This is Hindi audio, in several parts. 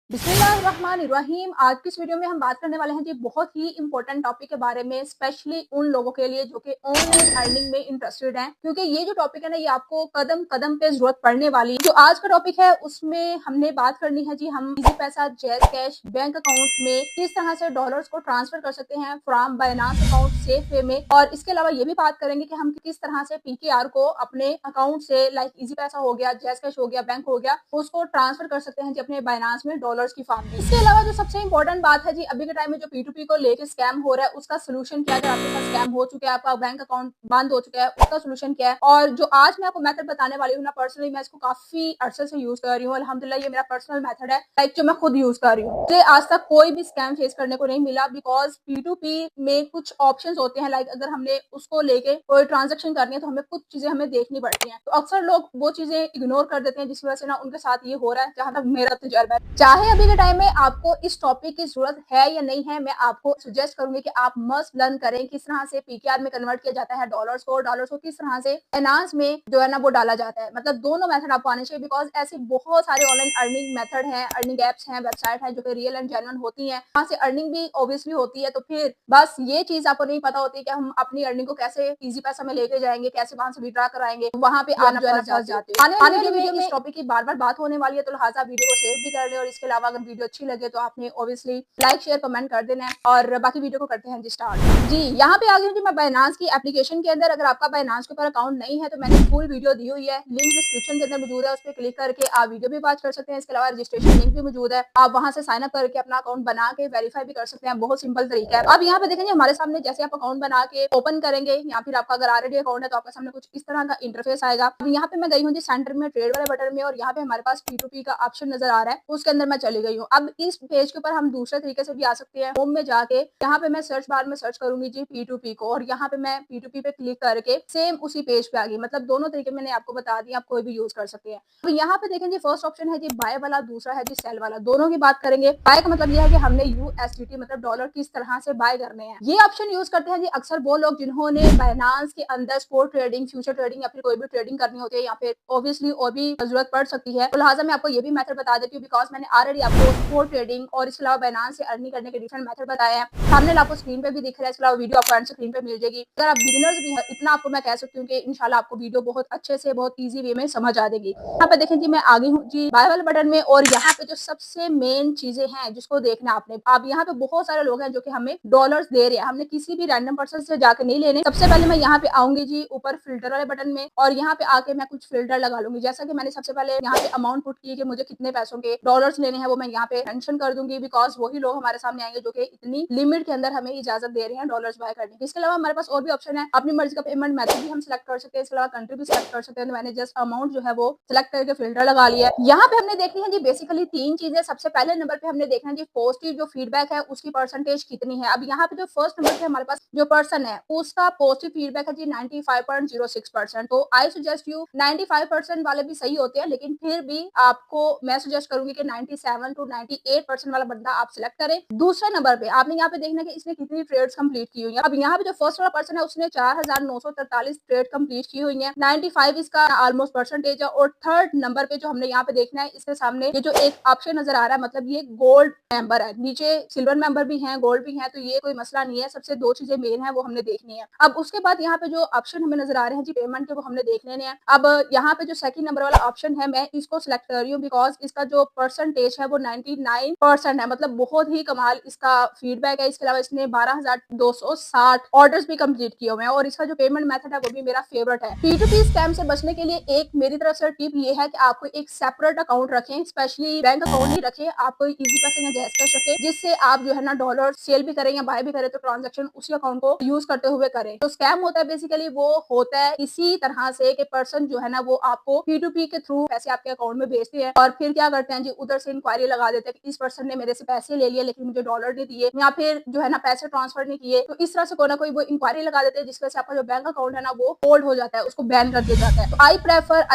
बिस्मिल्लाहिर्रहमानिर्रहीम। आज की इस वीडियो में हम बात करने वाले हैं जी बहुत ही इंपॉर्टेंट टॉपिक के बारे में, स्पेशली उन लोगों के लिए जो कि ऑनलाइन अर्निंग में इंटरेस्टेड हैं, क्योंकि ये जो टॉपिक है ना ये आपको कदम कदम पे जरूरत पड़ने वाली है। जो आज का टॉपिक है उसमें हमने बात करनी है जी हम इजी पैसा, जैज कैश बैंक अकाउंट में किस तरह से डॉलर्स को ट्रांसफर कर सकते हैं from Binance account safe way में, और इसके अलावा ये भी बात करेंगे कि हम किस तरह से पीकेआर को अपने अकाउंट से, लाइक इजी पैसा हो गया, जैज कैश हो गया, बैंक हो गया, उसको ट्रांसफर कर सकते हैं जी अपने बाइनांस में डॉलर्स की फॉर्म में। इसके अलावा जो सबसे इंपॉर्टेंट बात है जी अभी के टाइम में जो P2P को लेके स्कैम हो रहा है उसका सोल्यूशन क्या है। अगर आपके साथ स्कैम हो चुका है, आपका बैंक अकाउंट बंद हो चुका है, उसका सोल्यूशन क्या है। और जो आज मैं आपको मेथड बताने वाली हूँ ना, पर्सनली मैं इसको काफी अरसे से यूज कर रही हूँ। अल्हम्दुलिल्लाह ये मेरा पर्सनल मेथड है, लाइक जो मैं खुद यूज कर रही हूँ। मुझे आज तक कोई भी स्कैम फेस करने को नहीं मिला, बिकॉज P2P में कुछ ऑप्शन होते हैं, लाइक अगर हमने उसको लेके कोई ट्रांजेक्शन करनी है तो हमें कुछ चीजें हमें देखनी पड़ती हैं। तो अक्सर लोग वो चीजें इग्नोर कर देते हैं, जिस वजह से ना उनके साथ ये हो रहा है। जहां तक मेरा तजुर्बा है, चाहे अभी के टाइम में आपको इस टॉपिक की जरूरत है या नहीं है, मैं आपको सजेस्ट करूंगी कि आप मस्ट लर्न करें किस तरह से पीकेआर में कन्वर्ट किया जाता है डॉलर्स को किस तरह से फाइनेंस में जो है ना वो डाला जाता है। मतलब दोनों मेथड आपको आने चाहिए, बिकॉज ऐसे बहुत सारे ऑनलाइन अर्निंग मेथड हैं, अर्निंग एप्स हैं, वेबसाइट है जो कि रियल एंड जेन्युइन होती है, वहां से अर्निंग भी ऑब्वियसली होती है। तो फिर बस ये चीज आपको नहीं पता होती कि हम अपनी अर्निंग को कैसे इजी पैसा में लेके जाएंगे, कैसे वहां से विड्रॉ कराएंगे, वहां पे आप जो है ना फंस जाते हो। आने वाली वीडियो में इस टॉपिक की बार बार बात होने वाली है, तो लिहाजा वीडियो को सेव भी कर ले। और इसके अलावा अगर वीडियो अच्छी लगे तो आपने ऑब्वियसली लाइक शेयर कमेंट कर देना है। और बाकी वीडियो को करते हैं जी स्टार्ट। जी यहाँ पे आ गई हूँ मैं बाइनांस की एप्लीकेशन के अंदर। अगर आपका बाइनांस के ऊपर अकाउंट नहीं है तो मैंने फुल वीडियो दी हुई है, लिंक डिस्क्रिप्शन के अंदर मौजूद है, उस पर क्लिक करके आप वीडियो भी वॉच कर सकते हैं। इसके अलावा रजिस्ट्रेशन लिंक भी मौजूद है, आप वहां से साइन अप करके अपना अकाउंट बना के वेरीफाई भी कर सकते हैं। बहुत सिंपल तरीका है। अब यहाँ पे देखेंगे हमारे सामने जैसे आप अकाउंट बना के ओपन करेंगे, या फिर आपका अगर ऑलरेडी अकाउंट है तो आपके सामने कुछ इस तरह का इंटरफेस आएगा। अब यहाँ पे मैं गई हूँ जी सेंटर में ट्रेड वाले बटन में, और यहाँ पे हमारे पास P2P का ऑप्शन नजर आ रहा है, उसके अंदर मैं चली गई हूँ। अब इस पेज के ऊपर हम दूसरे तरीके से भी आ सकते हैं। होम में जाके यहाँ पे मैं सर्च बार में सर्च करूंगी जी P2P को, और यहाँ पे मैं P2P पे क्लिक करके सेम उसी पेज पे आ गई। मतलब दोनों तरीके मैंने आपको बता दिया, आप कोई भी यूज कर सकते हैं। तो यहाँ पे देखें जी फर्स्ट ऑप्शन है जी बाय वाला, दूसरा है जी सेल वाला। दोनों की बात करेंगे। बाय का मतलब यह है कि हमने USDT मतलब डॉलर किस तरह से बाय करने हैं। ये ऑप्शन यूज करते हैं जी अक्सर वो लोग जिन्होंने बाइनांस के अंदर स्पॉट ट्रेडिंग, फ्यूचर ट्रेडिंग या फिर कोई भी ट्रेडिंग करनी होती है, या फिर ऑब्वियसली और भी जरूरत पड़ सकती है। तो लिहाजा मैं आपको ये भी मेथड बता देती हूँ, बिकॉज मैंने ऑलरेडी आपको स्पॉट ट्रेडिंग और इसके अलावा बाइनांस से अर्निंग करने के डिफरेंट मेथड बताए हैं। सामने आपको स्क्रीन पे भी दिख रहा है, इसके अलावा वीडियो आपको स्क्रीन पे मिल जाएगी। अगर आप बिगिनर्स भी हैं, इतना आपको मैं कह सकती हूँ कि इंशाल्लाह आपको वीडियो बहुत अच्छे से, बहुत इजी वे में समझ आ जाएगी। यहाँ पे देखें जी मैं आ गई हूँ जी बाय वाले बटन में, और यहाँ पे जो सबसे मेन चीजें हैं जिसको देखना आपने, आप यहाँ पे बहुत सारे लोग हैं जो कि हमें डॉलर्स दे रहे हैं, हमने किसी भी रैंडम पर्सन से जाकर नहीं लेने। सबसे पहले मैं यहाँ पे आऊंगी जी ऊपर फिल्टर वाले बटन में, और यहाँ पे आके मैं कुछ फिल्टर लगा लूंगी। जैसा कि मैंने सबसे पहले यहाँ पे अमाउंट पुट की कि मुझे कितने पैसों के डॉलर्स लेने हैं, वो मैं यहाँ पे मेंशन कर दूंगी, बिकॉज वही लोग हमारे सामने आएंगे जो कि इतनी लिमिट के अंदर हमें इजाजत दे रहे हैं डॉलर्स बाय करने की। इसके अलावा हमारे पास और भी ऑप्शन है, अपनी मर्जी का पेमेंट मेथड भी हम सिलेक्ट कर सकते हैं, इसके अलावा कंट्री भी सिलेक्ट कर सकते हैं। तो मैंने जस्ट अमाउंट जो है वो सिलेक्ट करके फिल्टर लगा लिया है। यहाँ पे हमने देखनी है जी बेसिकली तीन चीजें। सबसे पहले नंबर पे हमने देखना है जी पॉजिटिव जो फीडबैक है उसकी परसेंटेज कितनी है। अब यहाँ पे जो फर्स्ट नंबर पे हमारे पास जो पर्सन है उसका पॉजिटिव फीडबैक है जी 95.06%। तो आई सजेस्ट यू 95% वाले भी सही होते हैं, लेकिन फिर भी आपको मैं सजेस्ट करूंगी कि 97 to 98% वाला बंदा आप सिलेक्ट करें। दूसरे नंबर पे आपने यहाँ पे देखना कि इसने कितनी ट्रेड्स कंप्लीट की हुई है। अब यहाँ पे जो फर्स्ट वाला पर्सन है उसने 4943 ट्रेड कंप्लीट की हुई है, 95 इसका ऑलमोस्ट परसेंटेज है। और थर्ड नंबर पे जो हमने यहाँ पे देखना है, इसके सामने ये जो एक ऑप्शन नजर आ रहा है, मतलब ये गोल्ड मेंबर है, नीचे सिल्वर मेंबर भी है, गोल्ड भी है, तो ये कोई मसला नहीं है। सबसे दो चीजें मेन है वो हमने देखनी है। अब उसके बाद यहाँ पे जो ऑप्शन हमें नजर आ रहे हैं जी पेमेंट के, वो हमने देख लेने हैं। अब यहाँ पे जो सेकंड नंबर वाला ऑप्शन है मैं इसको सिलेक्ट कर रही हूँ, बिकॉज इसका जो परसेंटेज है वो 99% है, मतलब बहुत ही कमाल इसका फीडबैक है। इसके अलावा इसने 12,260 ऑर्डर्स भी कंप्लीट किए हुए हैं, और इसका जो पेमेंट मेथड है वो भी मेरा फेवरेट है। P2P स्कैम से बचने के लिए एक मेरी तरफ से टिप ये है कि आपको एक सेपरेट अकाउंट रखें, स्पेशली बैंक अकाउंट ही रखें, आपको इजी पैसे या जैज कैश रखें, जिससे आप जो है ना डॉलर सेल भी करें या बाय भी करें तो ट्रांजेक्शन उसी अकाउंट को यूज करते हुए करें। तो स्कैम होता है बेसिकली वो होता है इसी तरह से कि पर्सन जो है ना वो आपको P2P के थ्रू पैसे आपके अकाउंट में भेजते हैं, और फिर क्या करते हैं जी उधर से इंक्वायरी लगा देते हैं कि इस पर्सन ने मेरे से पैसे ले लिए लेकिन मुझे डॉलर नहीं दिए, या फिर जो है ना पैसे ट्रांसफर नहीं किए। तो इस तरह से कोई ना कोई वो इंक्वायरी लगा देते हैं, जिसकी वजह से आपका जो बैंक अकाउंट है ना वो होल्ड हो जाता है, उसको बैन कर दिया जाता है। तो आई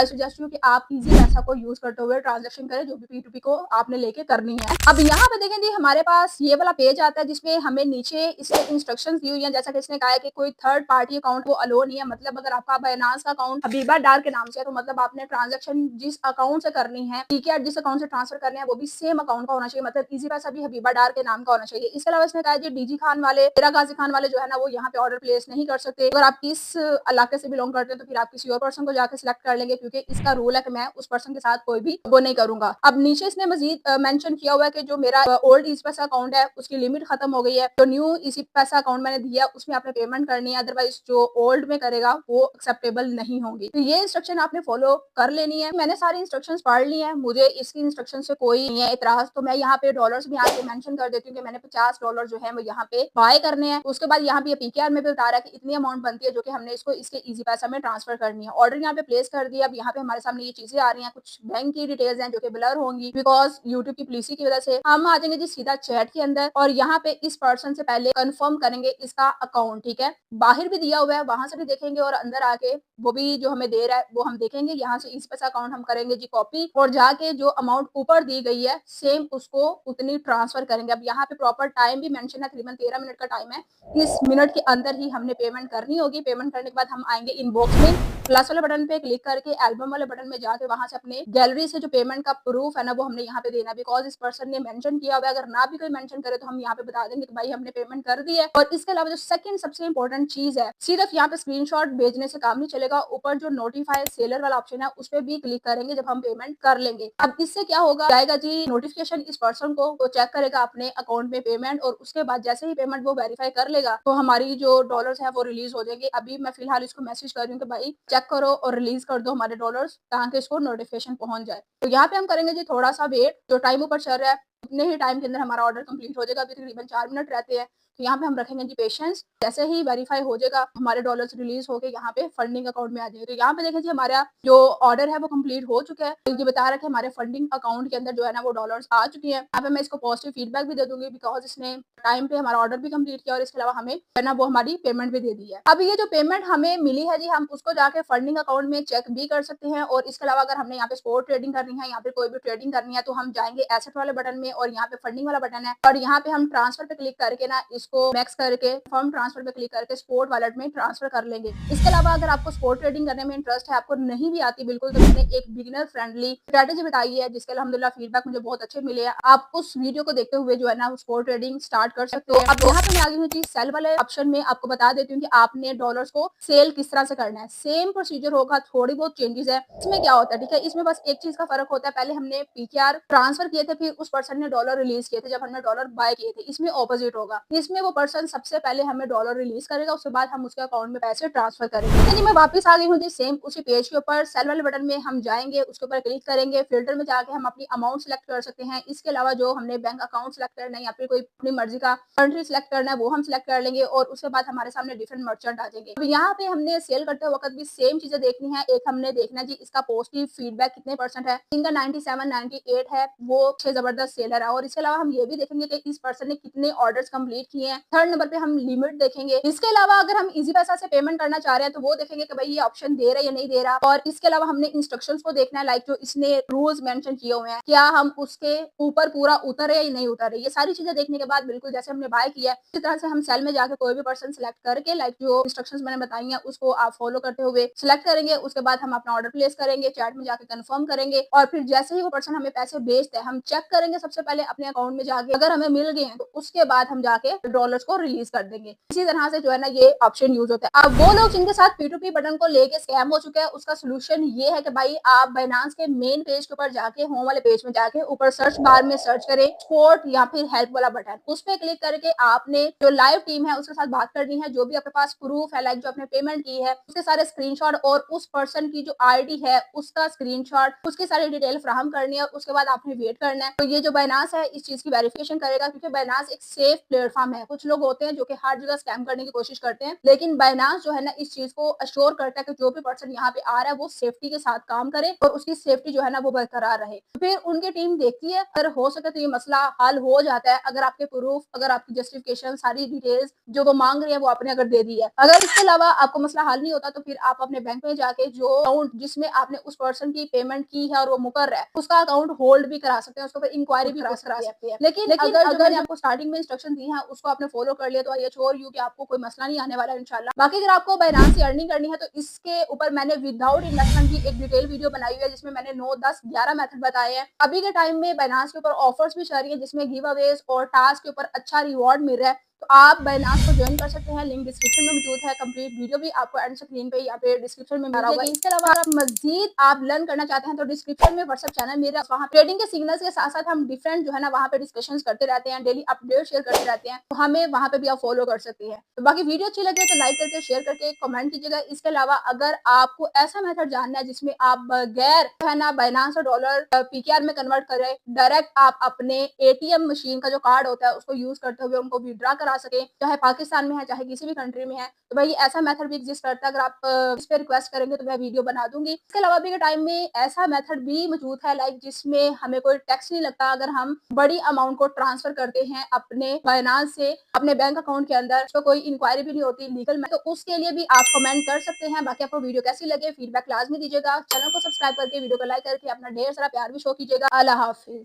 सजेस्ट यू कि आप इजी पैसा को यूज करते हुए ट्रांजेक्शन करें जो भी P2P को आपने लेके करनी है। अब यहाँ पे देखें जी हमारे पास ये वाला पेज आता है जिसमें हमें नीचे इसके इंस्ट्रक्शंस दी हुई है। जैसा कि इसने कहा है कि कोई थर्ड पार्टी अकाउंट वो अलो नहीं है, मतलब अगर आपका बाइनांस का अकाउंट हबीबा डार के नाम से है तो मतलब आपने ट्रांजेक्शन जिस अकाउंट से करनी है, पीकेआर जिस अकाउंट से ट्रांसफर करने हैं वो भी भी सेम अकाउंट का होना चाहिए, मतलब इजी पैसा भी हबीबा डार के नाम का होना चाहिए। इसके अलावा इसने कहा जी डीजी खान वाले, तेरा गाजी खान वाले जो है ना वो यहाँ पे ऑर्डर प्लेस नहीं कर सकते। अगर आप किस इलाके से बिलोंग करते हैं तो फिर आप किसी और पर्सन को जाकर सिलेक्ट कर लेंगे, क्योंकि इसका रूल है कि मैं उस पर्सन के साथ कोई भी वो नहीं करूंगा। अब नीचे इसने मजीद मेंशन किया हुआ है कि जो मेरा ओल्ड इजी पैसा अकाउंट है उसकी लिमिट खत्म हो गई है, तो न्यू इजी पैसा अकाउंट मैंने दिया उसमें आपने पेमेंट करनी है, अदरवाइज जो ओल्ड में करेगा वो एक्सेप्टेबल नहीं होंगी। तो ये इंस्ट्रक्शन आपने फॉलो कर लेनी है। मैंने सारी इंस्ट्रक्शंस पढ़ ली है, मुझे इसकी इंस्ट्रक्शन से कोई नहीं है इतराज, तो मैं यहाँ पे डॉलर्स भी यहाँ पे मेंशन कर देती हूँ कि मैंने $50 जो है वो यहाँ पे बाय करने हैं। उसके बाद यहाँ पे पीकेआर में भी बता रहा है कि इतनी अमाउंट बनती है जो कि हमने इसको इसके इजी पैसा में ट्रांसफर करनी है। ऑर्डर यहाँ पे प्लेस कर दिया। अब यहाँ पे हमारे सामने ये चीजें आ रही हैं, कुछ बैंक की डिटेल्स हैं जो कि ब्लर होंगी बिकॉज यूट्यूब की पॉलिसी की वजह से। हम आ जाएंगे जी सीधा चैट के अंदर और यहाँ पे इस पर्सन से पहले कंफर्म करेंगे इसका अकाउंट, ठीक है। बाहर भी दिया हुआ है, वहां से भी देखेंगे और अंदर आके वो भी जो हमें दे रहा है वो हम देखेंगे। यहाँ से इस पैसा अकाउंट हम करेंगे जी कॉपी और जाके जो अमाउंट ऊपर दी गई है सेम उसको उतनी ट्रांसफर करेंगे। अब यहाँ पे प्रॉपर टाइम भी मेंशन है, तकरीबन 13 मिनट का टाइम है। इस मिनट के अंदर ही हमने पेमेंट करनी होगी। पेमेंट करने के बाद हम आएंगे इनबॉक्स में, प्लस वाले बटन पे क्लिक करके एल्बम वाले बटन में जाके वहां से अपने गैलरी से जो पेमेंट का प्रूफ है ना वो हमने यहाँ पे देना, बिकॉज इस पर्सन ने मेंशन किया हुआ है। अगर ना भी कोई मेंशन करे तो हम यहाँ पे बता देंगे कि भाई हमने पेमेंट कर दी है। और इसके अलावा जो सेकंड सबसे इंपॉर्टेंट चीज है, सिर्फ यहाँ पे स्क्रीनशॉट भेजने से काम नहीं चलेगा, ऊपर जो नोटिफाई सेलर वाला ऑप्शन है उस पर भी क्लिक करेंगे जब हम पेमेंट कर लेंगे। अब इससे क्या होगा, जाएगा जी नोटिफिकेशन इस पर्सन को, वो चेक करेगा अपने अकाउंट में पेमेंट और उसके बाद जैसे ही पेमेंट वो वेरीफाई कर लेगा तो हमारी जो डॉलर्स है वो रिलीज हो जाएंगे। अभी मैं फिलहाल इसको मैसेज कर रही हूँ कि भाई चेक करो और रिलीज कर दो हमारे डॉलर्स, ताकि इसको नोटिफिकेशन पहुंच जाए। तो यहाँ पे हम करेंगे जी थोड़ा सा वेट, जो टाइम ऊपर चल रहा है उतने ही टाइम के अंदर हमारा ऑर्डर कंप्लीट हो जाएगा। अभी तकरीबन 4 मिनट रहते हैं, तो यहाँ पे हम रखेंगे जी पेशेंस। जैसे ही वेरीफाई हो जाएगा हमारे डॉलर्स रिलीज होके यहाँ पे फंडिंग अकाउंट में आ जाएंगे। तो यहाँ पे देखें जी हमारा जो ऑर्डर है वो कंप्लीट हो चुका है। तो ये बता रहा है कि हमारे फंडिंग अकाउंट के अंदर जो है ना वो डॉलर्स आ चुकी है। यहाँ पे मैं इसको पॉजिटिव फीडबैक भी दे दूंगी बिकॉज इसने टाइम पे हमारा ऑर्डर भी कंप्लीट किया और इसके अलावा हमें है ना वो हमारी पेमेंट भी दे दी है। अब ये जो पेमेंट हमें मिली है जी हम उसको जाके फंडिंग अकाउंट में चेक भी कर सकते हैं। और इसके अलावा अगर हमने यहाँ पे स्पॉट ट्रेडिंग करनी है, यहाँ पे कोई भी ट्रेडिंग करनी है, तो हम जाएंगे एसेट वाले बटन में और यहाँ पे फंडिंग वाला बटन है और यहाँ पे हम ट्रांसफर पे क्लिक करके ना इसको मैक्स करके फॉर्म ट्रांसफर पे क्लिक करके स्पॉट वॉलेट में ट्रांसफर कर लेंगे। इसके अलावा अगर आपको स्पॉट ट्रेडिंग करने में इंटरेस्ट है, आपको नहीं भी आती बिल्कुल, तो मैंने एक बिगिनर फ्रेंडली स्ट्रेटेजी बताई है जिसके अल्हम्दुलिल्लाह फीडबैक मुझे बहुत अच्छे मिले हैं। आप उस वीडियो को देखते हुए जो है ना स्पॉट ट्रेडिंग स्टार्ट कर सकते हैं। अब यहाँ पे मैं आ गई हूँ जी सेल वाले ऑप्शन में, आपको बता देती हूँ कि आपने डॉलर्स को सेल किस तरह से करना है। सेम प्रोसीजर होगा, थोड़ी बहुत चेंजेस है। इसमें क्या होता है, ठीक है, इसमें बस एक चीज का फर्क होता है, पहले हमने पीकेआर ट्रांसफर किए थे, फिर उस पर्सन ने डॉलर रिलीज किए थे जब हमने डॉलर बाय किए थे। इसमें ऑपोजिट होगा, इसमें वो पर्सन सबसे पहले हमें डॉलर रिलीज करेगा, उसके बाद हम उसके अकाउंट में पैसे ट्रांसफर करेंगे। तो मैं वापस आ गई हूँ जी सेम उसी पेज के ऊपर। सेल वाले बटन में हम जाएंगे, उसके ऊपर क्लिक करेंगे, फिल्टर में जाके हम अपनी अमाउंट सिलेक्ट कर सकते हैं। इसके अलावा जो हमने बैंक अकाउंट सिलेक्ट करना है या फिर कोई अपनी मर्जी का कंट्री सिलेक्ट करना है वो हम सिलेक्ट कर लेंगे और उसके बाद हमारे सामने डिफरेंट मर्चेंट आ जाएंगे। तो यहाँ पे हमने सेल करते वक्त भी सेम चीजें देखनी है। एक हमने देखना जी इसका पॉजिटिव फीडबैक कितने % है, इनका 97 98 है, वो अच्छे जबरदस्त सेलर है। और इसके अलावा हम ये भी देखेंगे कि इस पर्सन ने कितने ऑर्डर्स कंप्लीट किए हैं। थर्ड नंबर पे हम लिमिट देखेंगे। इसके अलावा अगर हम इजी पैसा से पेमेंट करना चाह रहे हैं तो वो देखेंगे कि भाई ये ऑप्शन दे रहा है या नहीं दे रहा। और इसके अलावा हमने इंस्ट्रक्शंस को देखना है, लाइक जो इसने रूल्स मेंशन किए हुए हैं क्या हम उसके ऊपर पूरा उतरे या नहीं उतरे। ये सारी चीजें देखने के बाद बिल्कुल जैसे हमने बाय किया है इसी तरह से हम सेल में जाकर कोई भी पर्सन सिलेक्ट करके लाइक जो इंस्ट्रक्शंस मैंने बताई हैं उसको आप फॉलो करते हुए सिलेक्ट करेंगे। उसके बाद हम अपना ऑर्डर प्लेस करेंगे, चैट में जाकर कंफर्म करेंगे और फिर जैसे ही वो पर्सन हमें पैसे भेजता है हम चेक करेंगे सबसे पहले अपने अकाउंट में जाके, अगर हमें मिल गए हैं तो उसके बाद हम जाके डॉलर्स को रिलीज कर देंगे। इसी तरह से जो है ना ये ऑप्शन यूज होता है। अब वो लोग जिनके साथ P2P बटन को लेके स्कैम हो चुके हैं उसका सोल्यूशन ये है कि भाई आप बाइनांस के मेन पेज के ऊपर जाके होम वाले पेज में जाके ऊपर सर्च बार में सर्च करें सपोर्ट या फिर हेल्प वाला बटन, उस पर क्लिक करके आपने जो लाइव टीम है उसके साथ बात करनी है। जो भी आपके पास प्रूफ है लाइक जो आपने पेमेंट की है उसके सारे स्क्रीनशॉट और उस पर्सन की जो आईडी है उसका स्क्रीनशॉट, उसकी सारी डिटेल फ्राहम करनी है। उसके बाद आपने वेट करना है। तो ये जो बाइनांस है इस चीज की वेरिफिकेशन करेगा क्योंकि बाइनांस एक सेफ प्लेटफॉर्म है। कुछ लोग होते हैं जो कि हर जगह स्कैम करने की कोशिश करते हैं, लेकिन बाइनांस जो है ना इस चीज को अश्योर करता है कि जो भी पर्सन यहाँ पे आ रहा है वो सेफ्टी के साथ काम करे और उसकी सेफ्टी जो है ना वो बरकरार रहे। फिर उनकी टीम देखती है, अगर हो सके तो ये मसला हल हो जाता है अगर आपके प्रूफ, अगर आपकी जस्टिफिकेशन, सारी डिटेल्स जो वो मांग रही है वो आपने अगर दे दी है। अगर इसके अलावा आपको मसला हल नहीं होता तो फिर आप अपने बैंक में जाके जो अकाउंट जिसमें आपने उस पर्सन की पेमेंट की है और वो मुकर है उसका अकाउंट होल्ड भी करा सकते हैं, उसके ऊपर इंक्वायरी भी करा सकते हैं। लेकिन अगर मैंने आपको स्टार्टिंग में इंस्ट्रक्शन दी है उसको आपने फॉलो कर लिया तो आई श्योर यू कि आपको कोई मसला नहीं आने वाला है इंशाल्लाह। बाकी अगर आपको बाइनांस से अर्निंग करनी है तो इसके ऊपर मैंने विदाउट इन्वेस्टमेंट की एक डिटेल वीडियो बनाई हुई है जिसमें मैंने 9, 10, 11 मेथड बताए हैं। अभी के टाइम में बाइनांस के ऊपर ऑफर्स भी चल रही है जिसमें गिव अवेज और टास्क के ऊपर अच्छा रिवॉर्ड मिल रहा है, तो आप बाइनांस को ज्वाइन कर सकते हैं। लिंक डिस्क्रिप्शन में मौजूद है। कंप्लीट वीडियो भी आपको एंड स्क्रीन पे यहाँ पे डिस्क्रिप्शन में मिला हुआ है। इसके अलावा अगर आप मजीद आप लर्न करना चाहते हैं तो डिस्क्रिप्शन में व्हाट्सएप चैनल मेरा, वहाँ ट्रेडिंग के सिग्नल्स के साथ साथ हम डिफरेंट जो है ना वहाँ पे डिस्कशंस करते रहते हैं, डेली अपडेट शेयर करते रहते हैं, तो हमें वहाँ पे भी आप फॉलो कर सकते हैं। तो बाकी वीडियो अच्छी लगे तो लाइक करके शेयर करके कमेंट कीजिएगा। इसके अलावा अगर आपको ऐसा मेथड जानना है जिसमें आप बगैर जो है ना बाइनांस और डॉलर पीकेआर में कन्वर्ट करें, डायरेक्ट आप अपने एटीएम मशीन का जो कार्ड होता है उसको यूज करते हुए उनको विड्रॉ करा सके, चाहे पाकिस्तान में है चाहे किसी भी कंट्री में है, तो भाई ऐसा मेथड भी एग्जिस्ट करता है। अगर आप इस पे रिक्वेस्ट करेंगे तो मैं वीडियो बना दूंगी। इसके अलावा अभी के टाइम में ऐसा मेथड भी मौजूद है लाइक जिसमें हमें कोई टैक्स नहीं लगता अगर हम बड़ी अमाउंट को ट्रांसफर करते हैं अपने बाइनांस से अपने बैंक अकाउंट के अंदर, तो कोई इंक्वायरी भी नहीं होती लीगल में, तो उसके लिए भी आप कमेंट कर सकते हैं। बाकी आपको वीडियो कैसी लगे फीडबैक लाजमी दीजिएगा। चैनल को सब्सक्राइब करके वीडियो को लाइक करके अपना ढेर सारा प्यार भी शो कीजिएगा। अल्लाह हाफिज।